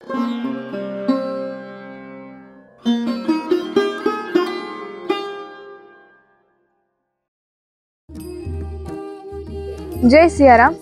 जय सियाराम।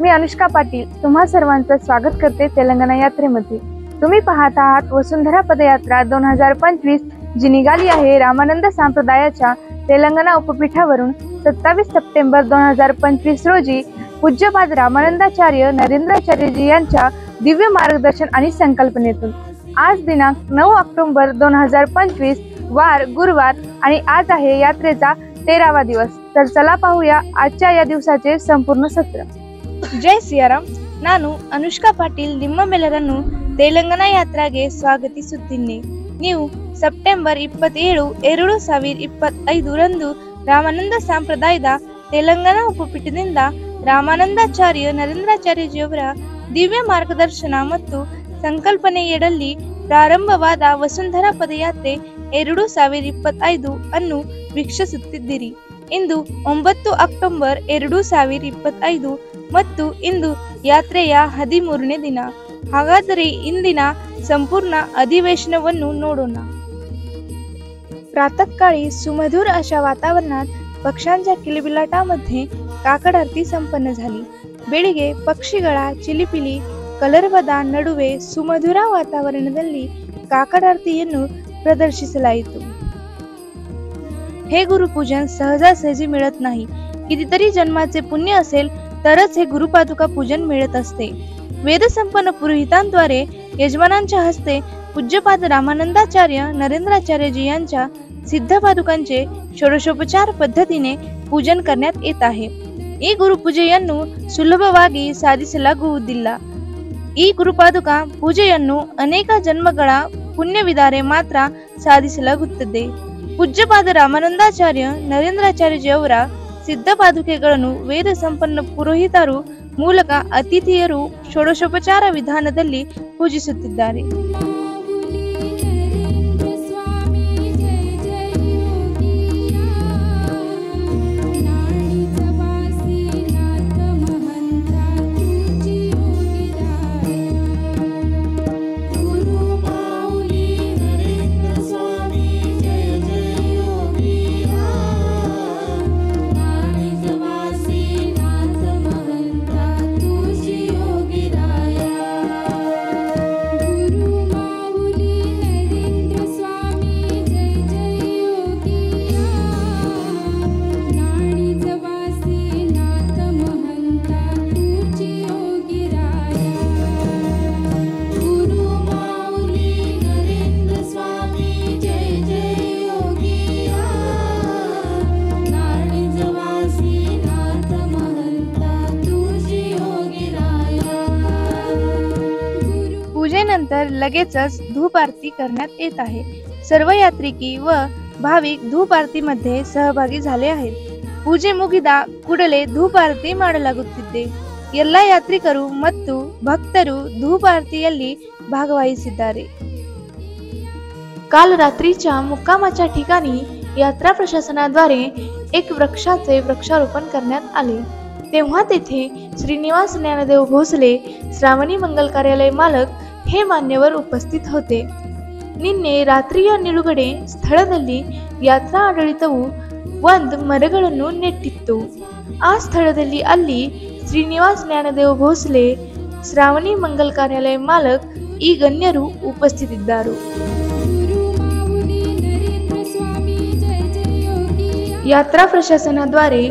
मी अनुष्का पाटील तुम्हा सर्वांचं स्वागत करते तेलंगणा यात्रेमध्ये। तुम्ही पाहत आहात वसुंधरा पदयात्रा 2025 जी निघाली आहे रामानंद संप्रदायाच्या तेलंगणा उपपीठावरून 27 सप्टेंबर 2025 रोजी पूज्यपाद रामानंदाचार्य नरेंद्राचार्यजी यांच्या दिव्य मार्गदर्शन आणि संकल्पनेतून। आज दिनांक 9 ऑक्टोबर 2025 वार गुरुवार आणि आज आहे यात्रेचा 13वा दिवस। तर चला पाहूया आजच्या या दिवसाचे संपूर्ण सत्र। जय सियाराम। ನಾನು ಅನುಷ್ಕಾ ಪಾಟೀಲ್ ನಿಮ್ಮೆಲ್ಲರನ್ನು ತೆಲಂಗಾಣ ಯಾತ್ರೆಗೆ ಸ್ವಾಗತಿಸುತ್ತೇನೆ। ನೀವು ಸೆಪ್ಟೆಂಬರ್ 27, 2025 ರಂದು ರಾಮಾನಂದ ಸಂಪ್ರದಾಯದ ತೆಲಂಗಾಣ ಉಪಪೀಠದಿಂದ ರಾಮಾನಂದಾಚಾರ್ಯ ನರೇಂದ್ರಾಚಾರ್ಯಜಿಯವರ ದಿವ್ಯ ಮಾರ್ಗದರ್ಶನ ಮತ್ತು ಸಂಕಲ್ಪನೆಯಡಿಯಲ್ಲಿ ಪ್ರಾರಂಭವಾದ ವಸುಂಧರಾ ಪದಯಾತ್ರೆ 2025 ಅನ್ನು ವೀಕ್ಷಿಸುತ್ತಿದ್ದೀರಿ। ಇಂದು 9 ಅಕ್ಟೋಬರ್ 2025 ಮತ್ತು ಇಂದು ಯಾತ್ರೆಯ 13ನೇ ದಿನ। ಹಾಗಾದರೆ ಇಂದಿನ संपूर्ण अधिवेशनವನ್ನು ನೋಡೋಣ। प्रातःकाळी सुमधुर अशा वातावरणात पक्ष्यांच्या किलबिलाटामध्ये काकड आरती संपन्न झाली। ಬೆಳಿಗ್ಗೆ ಪಕ್ಷಿಗಳ ಚಿಲಿಪಿಲಿ ಕಲರವದ ನಡುವೆ ಸುಮಧುರ ವಾತಾವರಣದಲ್ಲಿ काकडारतीಯನ್ನು प्रदर्शिಸಲಾಯಿತು। हे गुरुपूजन सहजासहजी मिळत नाही। कितीतरी जन्माचे पुण्य असेल तरच हे गुरुपादुका पूजन मिळत असते। वेदसंपन्न पुरोहितांद्वारे यजमानांच्या हस्ते पूज्यपाद रामानंदाचार्य नरेंद्राचार्यजी यांच्या सिद्ध पादुकांचे ಷೋಡಶೋಪಚಾರ ಪದ್ಧತಿने पूजन करण्यात येत आहे। ಈ ಗುರುಪೂಜೆಯನ್ನು ಸುಲಭವಾಗಿ ಸಾಧಿಸಲಾಗುವುದಿಲ್ಲ। ಈ ಗುರುಪಾದುಕಾ ಪೂಜೆಯನ್ನು ಅನೇಕ ಜನ್ಮಗಳ ಪುಣ್ಯವಿದ್ದಾರೆ ಮಾತ್ರ ಸಾಧಿಸಲಾಗುತ್ತದೆ। पूज्यपाद ರಾಮಾನಂದಾಚಾರ್ಯ ನರೇಂದ್ರಾಚಾರ್ಯಜಿಯವರ ಸಿದ್ಧ ಪಾದುಕೆಗಳನ್ನು ವೇದ ಸಂಪನ್ನ ಪುರೋಹಿತರು ಮೂಲಕ ಅತಿಥಿಯರು ಷೋಡಶೋಪಚಾರ ವಿಧಾನದಲ್ಲಿ ಪೂಜಿಸುತ್ತಿದ್ದಾರೆ। पूजेनंतर लगेचच धूप आरती करण्यात येत आहे। सर्व यात्रिकी व भाविक धूप आरती मध्ये सहभागी झाले आहेत। पूजे ಮುಗಿದ ಕೂಡಲೇ ಧೂಪ ಆರತಿ ಮಾಡಲಾಗುತ್ತಿದೆ। ಎಲ್ಲ ಯಾತ್ರಿಕರು ಮತ್ತು ಭಕ್ತರು ಧೂಪ ಆರತಿಯಲ್ಲಿ ಭಾಗವಹಿಸಿದ್ದಾರೆ। काल रात्रीच्या मुक्कामाच्या ठिकाणी यात्रा प्रशासनाद्वारे एक वृक्षाचे वृक्षारोपण करण्यात आले। तेव्हा तेथे श्रीनिवास ज्ञानदेव भोसले श्रावणी मंगल कार्यालय मालक हे मान्यवर उपस्थित होते। ನಿನ್ನೆ ರಾತ್ರಿಯ ನಿಲುಗಡೆ ಸ್ಥಳದಲ್ಲಿ ಯಾತ್ರಾ ಆಡಳಿತವು ಒಂದು ಮರಗಳನ್ನು ನೆಟ್ಟಿತ್ತು। ಆ ಸ್ಥಳದಲ್ಲಿ ಅಲ್ಲಿ ಶ್ರೀನಿವಾಸ್ ಜ್ಞಾನದೇವ ಭೋಸಲೆ श्रावणी मंगल कार्यालय मालक ಈ ಗಣ್ಯರು ಉಪಸ್ಥಿತರಿದ್ದರು। यात्रा प्रशासनाद्वारे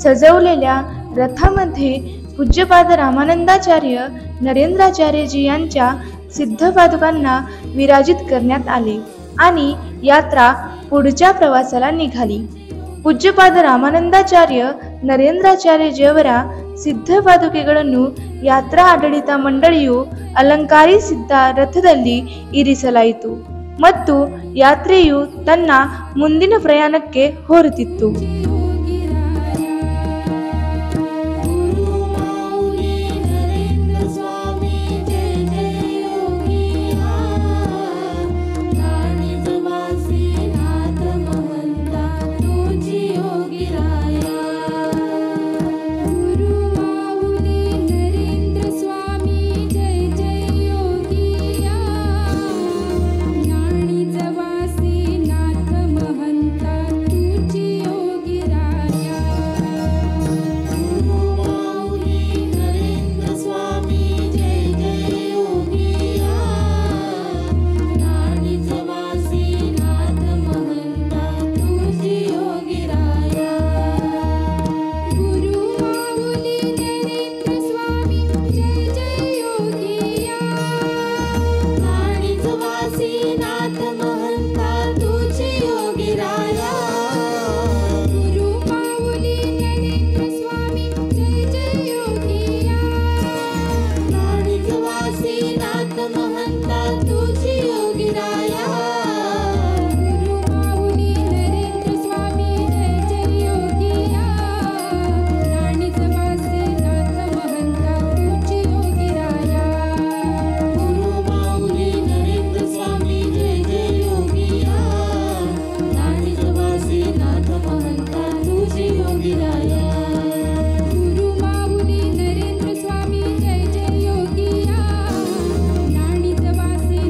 सजवलेल्या रथामध्ये पूज्यपाद रामानंदाचार्य नरेंद्राचार्यजी यांच्या सिद्ध पादुकांना विराजित करण्यात आले आणि यात्रा पुढच्या प्रवासाला निघाली। पूज्यपाद ರಾಮಾನಂದಾಚಾರ್ಯ ನರೇಂದ್ರಾಚಾರ್ಯಜಿಯವರ ಸಿದ್ಧ ಪಾದುಕೆಗಳನ್ನು ಯಾತ್ರಾ ಆಡಳಿತ ಮಂಡಳಿಯು ಅಲಂಕಾರಿಸಿದ್ದ ರಥದಲ್ಲಿ ಇರಿಸಲಾಯಿತು ಮತ್ತು ಯಾತ್ರೆಯು ತನ್ನ ಮುಂದಿನ ಪ್ರಯಾಣಕ್ಕೆ ಹೊರಟಿತು। महंता तुझी योगी राया. गुरु माऊली नरेंद्र स्वामी जय जय योगिया. राणीच वासे नाथ महंता तुझी योगी राया. गुरु माऊली नरेंद्र स्वामी जय जय योगिया. राणीच वासे नाथ महंता तुझी योगी राया. गुरु माऊली नरेंद्र स्वामी जय जय योगिया. राणीच वासे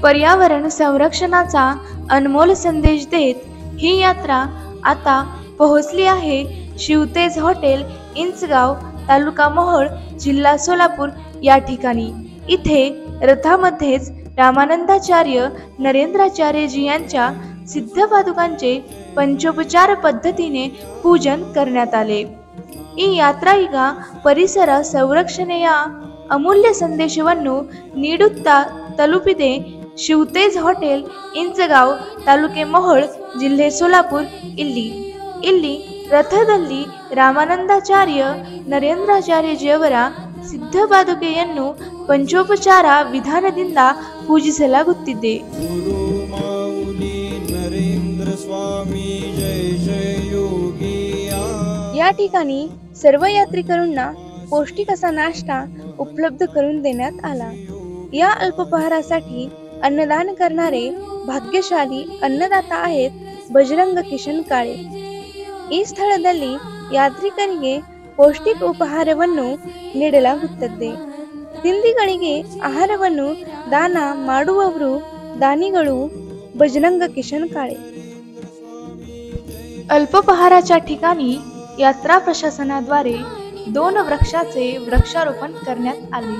पर्यावरण संरक्षणाचा अनमोल संदेश देत ही यात्रा आता पोहोचली आहे शिवतेज हॉटेल, इंचगाव, तालुका मोहोळ, जिल्हा सोलापूर या ठिकाणी. इथे रथामध्येच रामानंदाचार्य नरेंद्राचार्यजी यांच्या सिद्ध पादुकांचे पंचोपचार पद्धतीने पूजन करण्यात आले. ಈ ಯಾತ್ರಾ ಈಗ ಪರಿಸರ ಸಂರಕ್ಷಣೆಯ ಅಮೂಲ್ಯ ಸಂದೇಶವನ್ನು ನೀಡುತ್ತಾ ತಲುಪಿದೆ ಶಿವತೇಜ್ ಹೋಟೆಲ್, ಇಂಚಗಾಂವ್, ತಾಲೂಕೆ ಮೊಹೋಳ್, ಜಿಲ್ಲೆ ಸೋಲಾಪುರ್. ಇಲ್ಲಿ ರಥದಲ್ಲಿ ರಾಮಾನಂದಾಚಾರ್ಯ ನರೇಂದ್ರಾಚಾರ್ಯಜಿಯವರ ಸಿದ್ಧ ಪಾದುಕೆಯನ್ನು ಪಂಚೋಪಚಾರ ವಿಧಾನದಿಂದ ಪೂಜಿಸಲಾಗುತ್ತಿದೆ. या ठिकाणी सर्व यात्रेकरूंना पौष्टिक असा नाश्ता उपलब्ध करून देण्यात आला. या अल्पपहारासाठी अन्नदान करणारे भाग्यशाली अन्नदाता आहेत ಬಜರಂಗ ಕಿಶನ್ ಕಾಳೆ. ಈ ಸ್ಥಳದಲ್ಲಿ ಯಾತ್ರಿಕರಿಗೆ ಪೌಷ್ಟಿಕ ಉಪಹಾರವನ್ನು ನೀಡಲಾಗುತ್ತದೆ. ತಿಂಡಿಗಳಿಗೆ ಆಹಾರವನ್ನು ದಾನ ಮಾಡುವವರು ದಾನಿಗಳು ಬಜರಂಗ ಕಿಶನ್ ಕಾಳೆ. अल्पपहाराच्या ठिकाणी यात्रा प्रशासनाद्वारे 2 वृक्षाचे वृक्षारोपण करण्यात आले.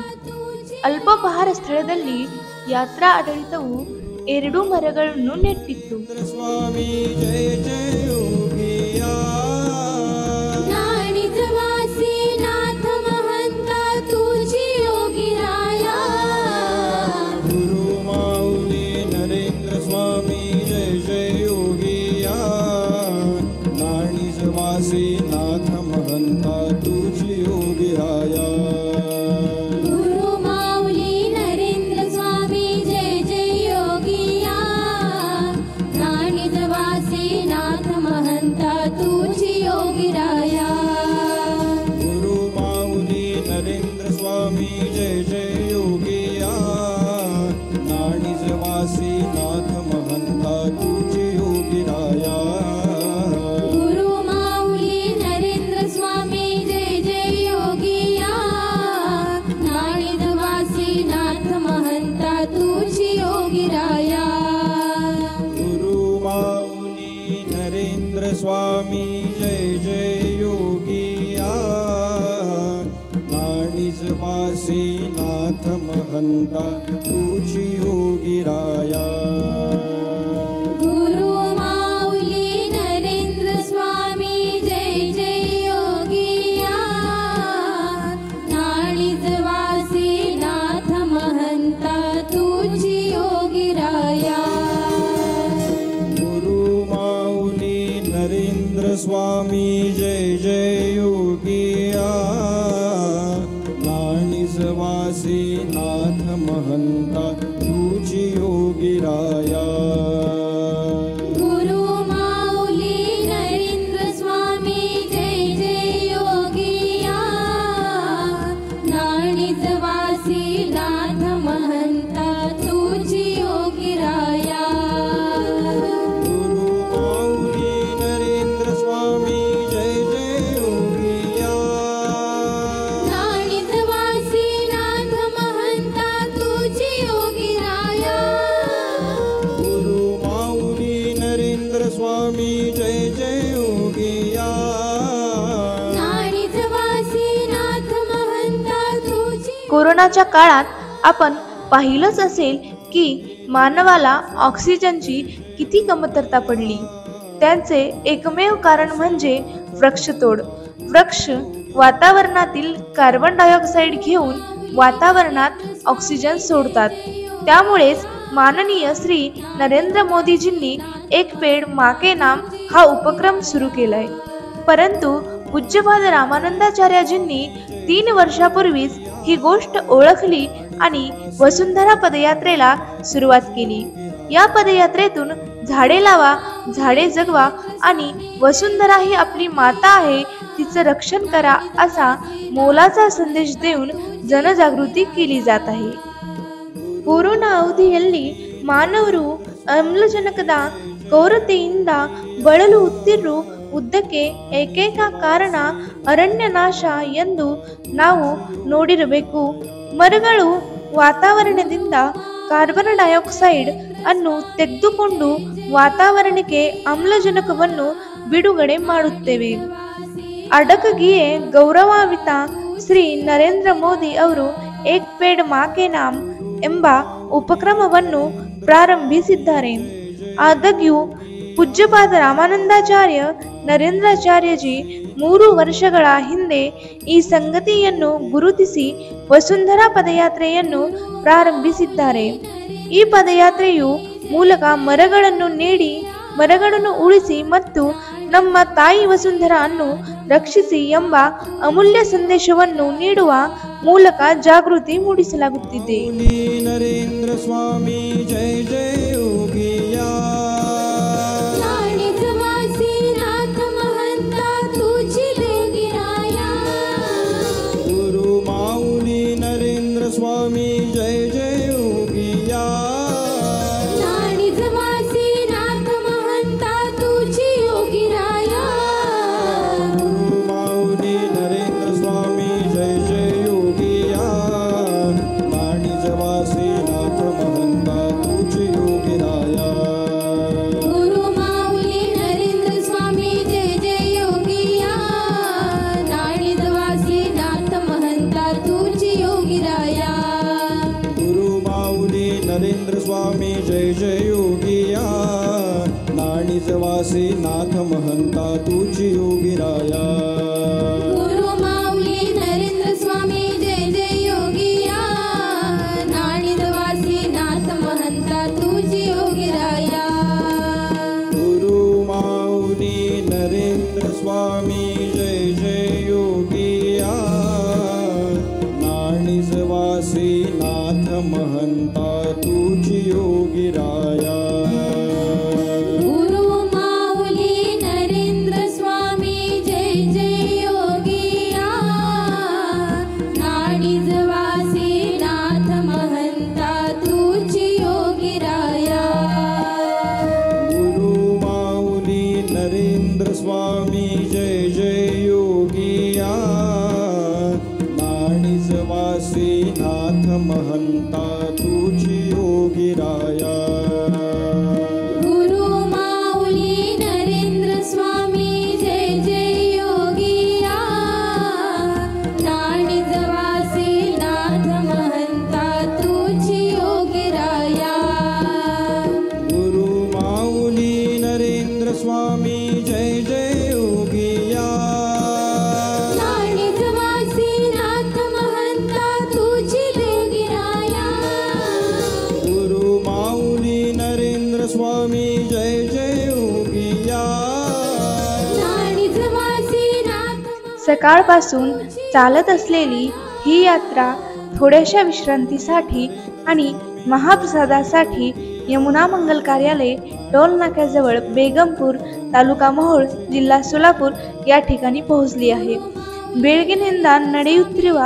ಅಲ್ಪಪಹಾರ ಸ್ಥಳದಲ್ಲಿ ಯಾತ್ರಾ ಆಡಳಿತವು 2 ಮರಗಳನ್ನು ನೆಟ್ಟಿತ್ತು. स्वामी जय जय योगिया, नाणीजवासी नाथ महंता तुझी योगी राया. गुरु माऊली नरेंद्र स्वामी जय जय योगिया, नाणीजवासी नाथ महंता तुझी योगी राया. नरेंद्र स्वामी जय जय योगिया, नाणीजवासी नाथ महंता तुझी योगी राया. गुरु माऊली नरेंद्र स्वामी जय जय योगिया, नाणीजवासी नाथ महंता तुझी योगी राया. स्वामी जय जय योगिया, नाणीजवासी नाथ महंता तुझी. कोरोनाच्या काळात आपण पाहिलंच असेल की मानवाला ऑक्सिजनची किती कमतरता पडली. त्यांचे एकमेव कारण म्हणजे वृक्षतोड. वृक्ष वातावरणातील कार्बन डायऑक्साईड घेऊन वातावरणात ऑक्सिजन सोडतात. त्यामुळेच माननीय श्री नरेंद्र मोदीजींनी एक पेड़ माँ के नाम हा उपक्रम सुरू केलाय. परंतु पूज्यपाद रामानंदाचार्यजींनी 3 वर्षापूर्वीच ही गोष्ट ओळखली आणि वसुंधरा पदयात्रेला सुरुवात केली. या पदयात्रेतून झाडे लावा, झाडे जगवा आणि वसुंधरा ही आपली माता आहे, तिचं रक्षण करा असा मोलाचा संदेश देऊन जनजागृती केली जात आहे. ಕೊರೋನಾ ಅವಧಿಯಲ್ಲಿ ಮಾನವರು ಆಮ್ಲಜನಕದ ಕೊರತೆಯಿಂದ ಬಳಲುತ್ತಿರುವ ಉದ್ದಕ್ಕೆ ಏಕೈಕ ಕಾರಣ ಅರಣ್ಯ ನಾಶ ಎಂದು ನಾವು ನೋಡಿರಬೇಕು. ಮರಗಳು ವಾತಾವರಣದಿಂದ ಕಾರ್ಬನ್ ಡೈಆಕ್ಸೈಡ್ ಅನ್ನು ತೆಗೆದುಕೊಂಡು ವಾತಾವರಣಕ್ಕೆ ಆಮ್ಲಜನಕವನ್ನು ಬಿಡುಗಡೆ ಮಾಡುತ್ತೇವೆ. ಅದಕ್ಕಾಗಿಯೇ ಗೌರವಾನ್ವಿತ ಶ್ರೀ ನರೇಂದ್ರ ಮೋದಿ ಅವರು ಏಕ್ ಪೇಡ್ ಮಾ ಕೆ ನಾಮ್ ಎಂಬ ಉಪಕ್ರಮವನ್ನು ಪ್ರಾರಂಭಿಸಿದ್ದಾರೆ. ಆದಾಗ್ಯೂ ಪೂಜ್ಯಪಾದ ರಾಮಾನಂದಾಚಾರ್ಯ ನರೇಂದ್ರಾಚಾರ್ಯಜಿ 3 ವರ್ಷಗಳ ಹಿಂದೆ ಈ ಸಂಗತಿಯನ್ನು ಗುರುತಿಸಿ ವಸುಂಧರಾ ಪದಯಾತ್ರೆಯನ್ನು ಪ್ರಾರಂಭಿಸಿದ್ದಾರೆ. ಈ ಪದಯಾತ್ರೆಯು ಮೂಲಕ ಮರಗಳನ್ನು ನೀಡಿ, ಮರಗಳನ್ನು ಉಳಿಸಿ ಮತ್ತು ನಮ್ಮ ತಾಯಿ ವಸುಂಧರಾ ಅನ್ನು ರಕ್ಷಿಸಿ ಎಂಬ ಅಮೂಲ್ಯ ಸಂದೇಶವನ್ನು ನೀಡುವ ಮೂಲಕ ಜಾಗೃತಿ ಮೂಡಿಸಲಾಗುತ್ತಿದೆ. ನರೇಂದ್ರ ಸ್ವಾಮಿ ಜಯ ಜಯ ಯೋಗಿಯಾ. ಗುರು ಮಾऊली नरेंद्र स्वामी जय जय योगिया. गुरु माऊली नरेंद्र स्वामी जय जय योगिया. नाणी जवासी नाथ महंता तुझी योगिराया. गुरु माऊली नरेंद्र स्वामी जय जय योगिया. नाणी जवासी नाथ महंता तुझी योगिराया. गुरु माऊली नरेंद्र स्वामी जय जय योगिया. नाणी जवासी नाथ महंता तुझी योगिराया. गुरु माऊली नरेंद्र स्वामी जय जय योगिया. नाणी जवासी नाथ महंता तुझी योगिराया. गुरु माऊली नरेंद्र स्वामी जय जय योगिया. नाणी जवासी नाथ महंता तुझी योगिराया. गुरु माऊली नरेंद्र स्वामी जय जय योगिया. नाणी जवासी नाथ महंता तुझी योगिराया. गुरु माऊली नरेंद्र स्वामी जय जय योगिया. नाणी जवासी नाथ महंता तुझी योगिराया. गुरु माऊली नरेंद्र स्वामी जय जय योगिया. नाणी जवासी नाथ महंता तुझी योगिराया. गुरु माऊली नरेंद्र स्वामी जय जय योगिया. नाणी जवासी नाथ महंता तुझी योगिराया. गुरु माऊली नरेंद्र स्वामी जय जय योगिया. नाणी जवासी नाथ सकाळपासून चालत असलेली ही यात्रा थोड्याशा विश्रांतीसाठी आणि महाप्रसादासाठी यमुना मंगल कार्यालय टोल नाक्याजवळ बेगमपूर, तालुका मोहोळ, जिल्हा सोलापूर या ठिकाणी पोहोचली आहे. ಬೆಳಗಿನಿಂದ ನಡೆಯುತ್ತಿರುವ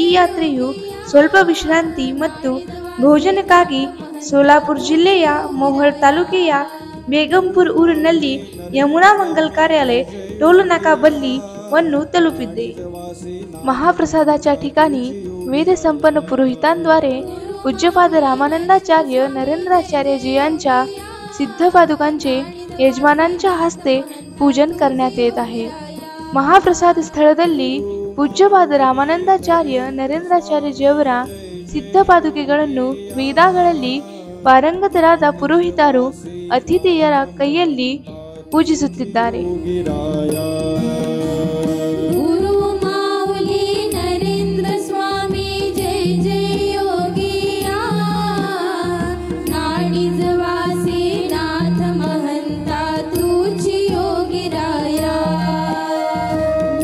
ಈ ಯಾತ್ರೆಯು ಸ್ವಲ್ಪ ವಿಶ್ರಾಂತಿ ಮತ್ತು ಭೋಜನಕ್ಕಾಗಿ ಸೋಲಾಪುರ ಜಿಲ್ಲೆಯ ಮೋಹೋಳ ತಾಲೂಕೆಯ ಬೇಗಂಪುರ ಊರಿನಲ್ಲಿ ಯಮುನಾ मंगल कार्यालय टोल नाका बल्ली ವನ್ನು तलुपिದೆ. महाप्रसादाच्या ठिकाणी वेदसंपन्न पुरोहितांद्वारे पूज्यपाद रामानंदाचार्य नरेंद्राचार्यजी यांच्या सिद्ध पादुकांचे यजमानांच्या हस्ते पूजन करण्यात येत आहे. महाप्रसाद ಸ್ಥಳದಲ್ಲಿ ಪೂಜ್ಯಪಾದ ರಾಮಾನಂದಾಚಾರ್ಯ ನರೇಂದ್ರಾಚಾರ್ಯಜಿಯವರ ಸಿದ್ಧ ಪಾದುಕೆಗಳನ್ನು ವೇದಗಳಲ್ಲಿ ಪಾರಂಗತರಾದ ಪುರೋಹಿತರು ಅತಿಥಿಯರ ಕೈಯಲ್ಲಿ ಪೂಜಿಸುತ್ತಿದ್ದಾರೆ. गुरु माऊली नरेंद्र स्वामी जय जय योगिया. नाणी जवासी नाथ महंता तुझी योगिराया.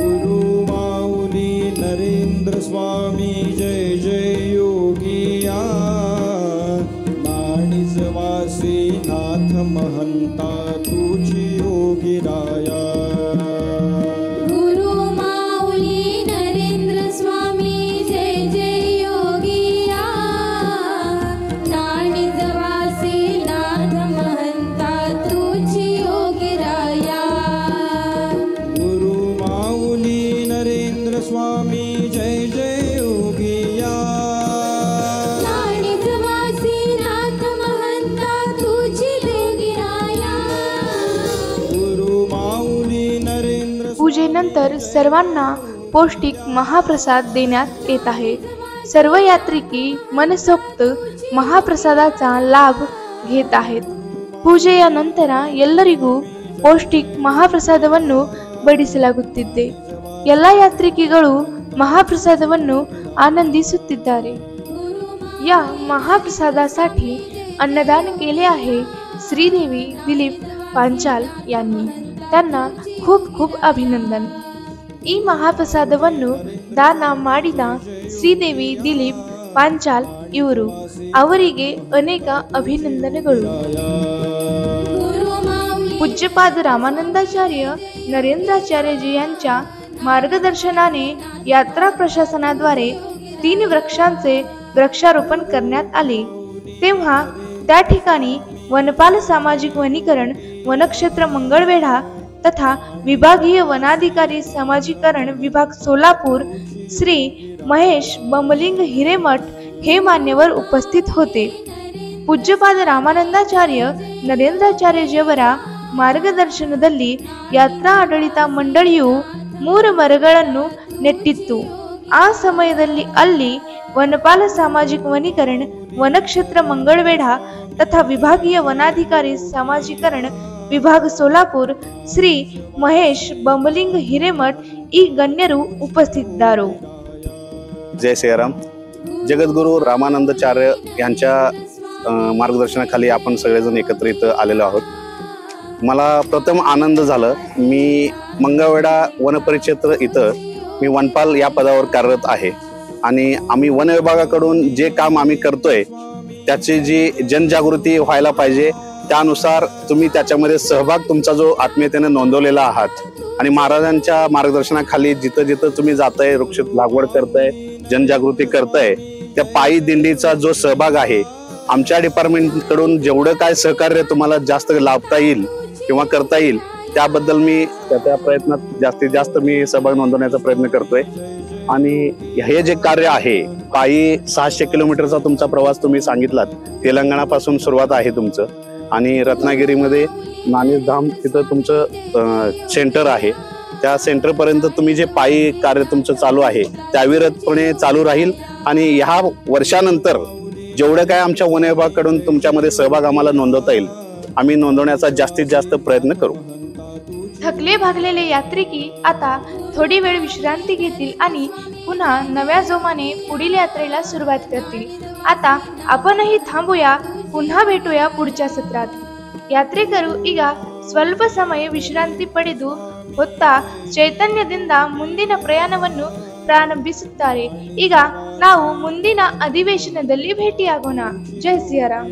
गुरु माऊली नरेंद्र स्वामी जय जय योगिया. नाणी जवासी नाथ महंता तुझी योगिराया. गुरु माऊली नरेंद्र स्वामी जय जय योगिया. नाणी जवासी नाथ महंता तुझी योगिराया. गुरु माऊली नरेंद्र स्वामी जय जय योगिया. नाणी जवासी नाथ यानंतर सर्वांना पौष्टिक महाप्रसाद देण्यात येत आहे. सर्व यात्रिकी मनसोक्त महाप्रसादाचा लाभ घेत आहेत. ಪೂಜೆಯ ನಂತರ ಎಲ್ಲರಿಗೂ ಪೌಷ್ಟಿಕ್ ಮಹಾಪ್ರಸಾದವನ್ನು ಬಡಿಸಲಾಗುತ್ತಿದೆ. ಎಲ್ಲ ಯಾತ್ರಿಕಿಗಳು ಮಹಾಪ್ರಸಾದವನ್ನು आनंदिಸುತ್ತಿದ್ದಾರೆ. या महाप्रसादासाठी अन्नदान केले आहे श्रीदेवी दिलीप पांचाल यांनी. त्यांना खूप खूप ಅಭಿನಂದನ್. ಈ ಮಹಾಪ್ರಸಾದವನ್ನು ದಾನ ಮಾಡಿದ ಶ್ರೀದೇವಿ ದಿಲೀಪ್ ಪಾಂಚಾಲ್ ಇವರು, ಅವರಿಗೆ ಅನೇಕ ಅಭಿನಂದನೆಗಳು. पूज्यपाद रामानंदाचार्य नरेंद्राचार्यजी यांच्या मार्गदर्शनाने यात्रा प्रशासनाद्वारे 3 वृक्षांचे वृक्षारोपण करण्यात आले. तेव्हा त्या ठिकाणी वनपाल सामाजिक वनीकरण वनक्षेत्र मंगळवेढा तथा विभागीय वनाधिकारी समाजीकरण विभाग सोलापूर श्री महेश बमलिंग हिरेमठ हे मान्यवर उपस्थित होते. पूज्यपाद ರಾಮಾನಂದಾಚಾರ್ಯ ನರೇಂದ್ರಾಚಾರ್ಯಜಿಯವರ ಮಾರ್ಗದರ್ಶನದಲ್ಲಿ ಯಾತ್ರಾ ಆಡಳಿತ ಮಂಡಳಿಯು 3 ಮರಗಳನ್ನು ನೆಟ್ಟಿತ್ತು. ಆ ಸಮಯದಲ್ಲಿ ಅಲ್ಲಿ वनपाल सामाजिक वनीकरण वनक्षेत्र मंगळवेढा तथा विभागीय वनाधिकारी समाजीकरण विभाग सोलापूर श्री महेश बमलिंग हिरेमठ ಈ ಗಣ್ಯರು ಉಪಸ್ಥಿತರಿದ್ದರು. जय सियाराम. जगद्गुरू रामानंदाचार्य यांच्या मार्गदर्शनाखाली आपण सगळेजण एकत्रित आलेलो आहोत. मला प्रथम आनंद झाला. मी मंगळवेढा वनपरिक्षेत्र इथं मी वनपाल या पदावर कार्यरत आहे आणि आम्ही वन विभागाकडून जे काम आम्ही करतोय त्याची जी जनजागृती व्हायला पाहिजे, त्यानुसार तुम्ही त्याच्यामध्ये सहभाग तुमचा जो आत्मीयतेने नोंदवलेला आहात आणि महाराजांच्या मार्गदर्शनाखाली जिथं जिथं तुम्ही जाताय, वृक्ष लागवड करताय, जनजागृती करताय, त्या पायी दिंडीचा जो सहभाग आहे, आमच्या डिपार्टमेंट कडून जेवढं काय सहकार्य तुम्हाला जास्त लाभता येईल किंवा करता येईल त्याबद्दल मी त्या प्रयत्नात जास्तीत जास्त मी सहभाग नोंदवण्याचा प्रयत्न करतोय. आणि हे जे कार्य आहे, पायी 600 किलोमीटरचा तुमचा प्रवास तुम्ही सांगितलात. तेलंगणापासून सुरुवात आहे तुमचं आणि रत्नागिरीमध्ये नाणेसधाम तिथं तुमचं सेंटर आहे. त्या सेंटरपर्यंत तुम्ही जे पायी कार्य तुमचं चालू आहे त्याविरतपणे चालू राहील आणि ह्या वर्षानंतर जेवढं काय आमच्या वन विभागाकडून तुमच्यामध्ये सहभाग आम्हाला नोंदवता येईल, आम्ही नोंदवण्याचा जास्तीत जास्त प्रयत्न करू. थकले भागलेले यात्रिकी आता थोडी वेळ विश्रांती घेतील आणि पुन्हा नव्या जोमाने पुढील यात्रेला सुरुवात करतील. आता आपणही थांबूया, पुन्हा भेटूया पुढच्या सत्रात. ಯಾತ್ರಿಕರು ಈಗ ಸ್ವಲ್ಪ ಸಮಯ ವಿಶ್ರಾಂತಿ ಪಡೆದು ಹೊತ್ತ ಚೈತನ್ಯದಿಂದ ಮುಂದಿನ ಪ್ರಯಾಣವನ್ನು ಪ್ರಾರಂಭಿಸುತ್ತಾರೆ. ಈಗ ನಾವು ಮುಂದಿನ ಅಧಿವೇಶನದಲ್ಲಿ ಭೇಟಿಯಾಗೋಣ. ಜೈ ಸಿಯಾರಾಮ್.